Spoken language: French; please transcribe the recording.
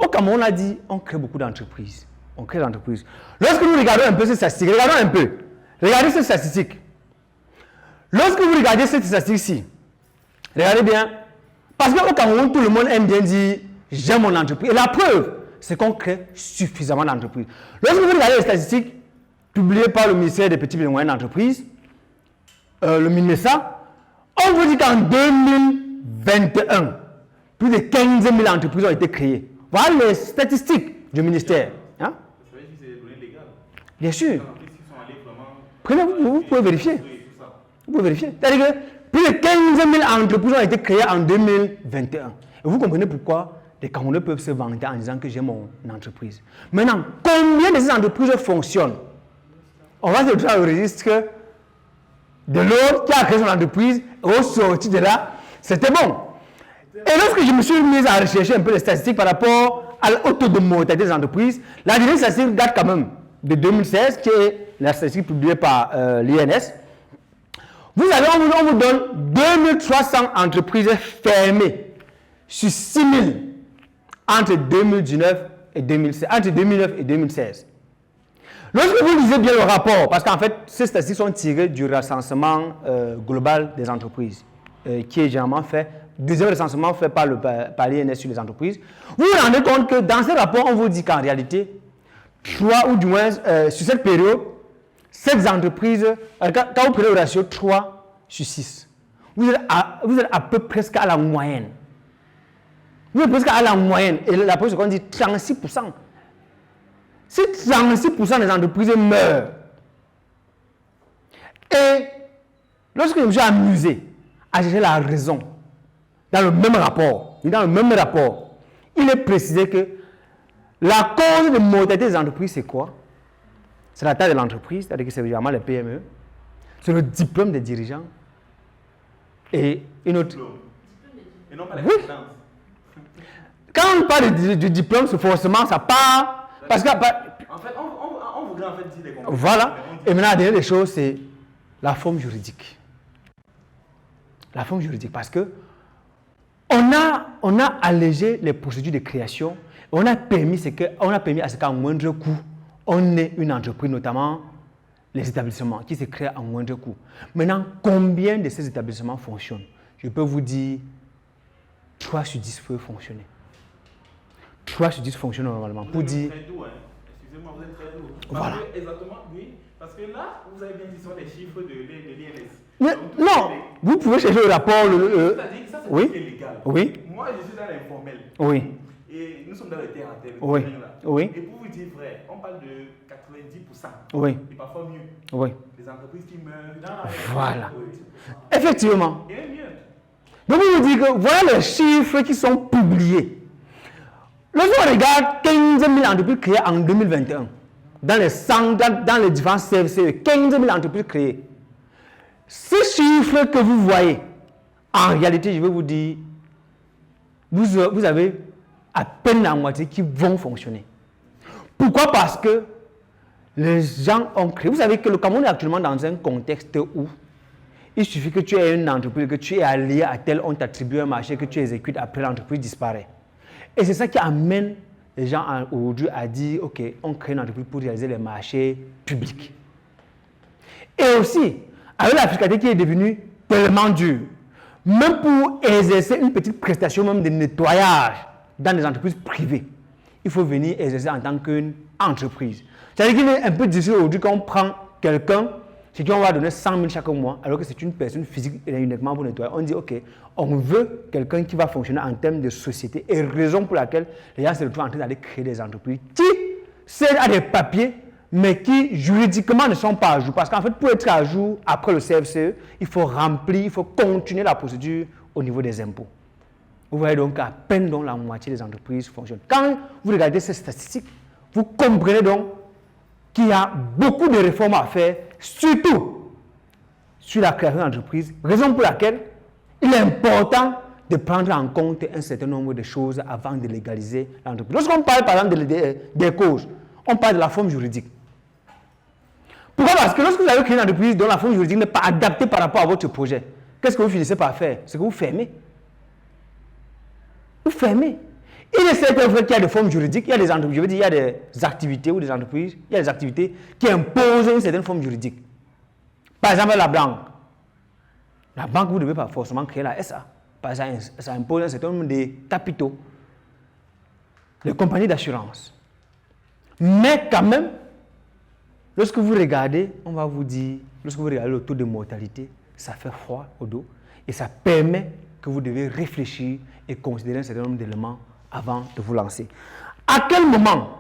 Au Cameroun, on a dit, on crée beaucoup d'entreprises. On crée d'entreprises. Lorsque nous regardons un peu ces statistiques, regardez ces statistiques. Lorsque vous regardez cette statistique-ci, regardez bien, parce qu'au Cameroun, tout le monde aime bien dire, j'aime mon entreprise. Et la preuve, c'est qu'on crée suffisamment d'entreprises. Lorsque vous regardez les statistiques publiées par le ministère des Petites et Moyennes Entreprises, le MINESA, on vous dit qu'en 2021, plus de 15 000 entreprises ont été créées. Voilà les statistiques du ministère. Hein? Vous savez si c'est des données légales? Bien sûr. Prenez, vous pouvez vérifier. Vous pouvez vérifier. C'est-à-dire que plus de 15 000 entreprises ont été créées en 2021. Et vous comprenez pourquoi les Camerounais peuvent se vanter en disant que j'ai mon entreprise. Maintenant, combien de ces entreprises fonctionnent? On va se retrouver au registre de l'autre qui a créé son entreprise, au sorti de là, c'était bon. Et lorsque je me suis mis à rechercher un peu les statistiques par rapport au taux de mortalité des entreprises, la dernière statistique date quand même de 2016, qui est la statistique publiée par l'INS. Vous avez, on vous donne 2300 entreprises fermées sur 6000 entre 2019 et 2016, entre 2009 et 2016. Lorsque vous lisez bien le rapport, parce qu'en fait, ces statistiques sont tirées du recensement global des entreprises, qui est généralement fait, deuxième recensement fait par l'INS sur les entreprises, vous vous rendez compte que dans ce rapport, on vous dit qu'en réalité, 3 ou du moins sur cette période, cette entreprise, quand vous prenez le ratio 3 sur 6, vous êtes à peu près à la moyenne. Vous êtes presque à la moyenne. Et la preuve, c'est qu'on dit 36%. Si 36% des entreprises meurent, et lorsque je me suis amusé à chercher la raison, dans le même rapport, il est précisé que la cause de mortalité des entreprises, c'est quoi? C'est la taille de l'entreprise, c'est-à-dire que c'est évidemment les PME, c'est le diplôme des dirigeants, et une autre... Et non pas les compétences. Quand on parle du diplôme, c'est forcément, ça part... Parce que, en fait, on voudrait en fait dire des compétences. Voilà. Et maintenant, la dernière des choses, c'est la forme juridique. La forme juridique, parce que on a allégé les procédures de création. On a permis à ce qu'à moindre coût, on ait une entreprise, notamment les établissements, qui se créent à moindre coût. Maintenant, combien de ces établissements fonctionnent? Je peux vous dire, 3 sur 10 peuvent fonctionner. 3 sur 10 fonctionnent normalement. Pour dire... Excusez-moi, vous êtes très doux. Voilà. Exactement, oui. Parce que là, vous avez bien dit sur les chiffres de l'INS. Non, vous pouvez chercher le rapport. C'est-à-dire que ça, c'est oui. illégal. Oui. Moi, je suis dans l'informel. Oui. Et nous sommes dans le terrain. Oui. Oui. Et pour vous dire vrai, on parle de 90%. Oui. Et parfois mieux. Oui. Les entreprises qui meurent. Voilà. Effectivement. Et mieux. Donc, vous vous dites que voilà les chiffres qui sont publiés. Lorsqu'on regarde 15 000 entreprises créées en 2021, dans les différents CFCE, 15 000 entreprises créées. Ces chiffres que vous voyez, en réalité, je vais vous dire, vous avez à peine la moitié qui vont fonctionner. Pourquoi? Parce que les gens ont créé. Vous savez que le Cameroun est actuellement dans un contexte où il suffit que tu aies une entreprise, que tu es allié à tel, on t'attribue un marché, que tu exécutes, après l'entreprise disparaît. Et c'est ça qui amène les gens aujourd'hui à dire, OK, on crée une entreprise pour réaliser les marchés publics. Et aussi, avec la fiscalité qui est devenue tellement dure, même pour exercer une petite prestation même de nettoyage dans des entreprises privées, il faut venir exercer en tant qu'une entreprise. C'est-à-dire qu'il est un peu difficile aujourd'hui quand on prend quelqu'un, c'est qu'on va donner 100 000 chaque mois, alors que c'est une personne physique uniquement pour nettoyer. On dit, OK, on veut quelqu'un qui va fonctionner en termes de société, et raison pour laquelle les gens se retrouvent en train d'aller créer des entreprises qui servent à des papiers, mais qui juridiquement ne sont pas à jour. Parce qu'en fait, pour être à jour après le CFCE, il faut remplir, il faut continuer la procédure au niveau des impôts. Vous voyez donc qu'à peine donc la moitié des entreprises fonctionnent. Quand vous regardez ces statistiques, vous comprenez donc qu'il y a beaucoup de réformes à faire, surtout sur la création d'entreprises, raison pour laquelle il est important de prendre en compte un certain nombre de choses avant de légaliser l'entreprise. Lorsqu'on parle par exemple des causes, on parle de la forme juridique. Pourquoi? Parce que lorsque vous avez créé une entreprise dont la forme juridique n'est pas adaptée par rapport à votre projet, qu'est-ce que vous finissez par faire? C'est que vous fermez. Vous fermez. Il est certain vrai qu'il y a des formes juridiques, il y a des entreprises, je veux dire, il y a des activités ou des entreprises, il y a des activités qui imposent une certaine forme juridique. Par exemple, la banque. La banque, vous ne devez pas forcément créer la SA. Parce que ça impose un certain nombre de capitaux. Les compagnies d'assurance. Mais quand même, lorsque vous regardez, on va vous dire, lorsque vous regardez le taux de mortalité, ça fait froid au dos et ça permet que vous devez réfléchir et considérer un certain nombre d'éléments avant de vous lancer. À quel moment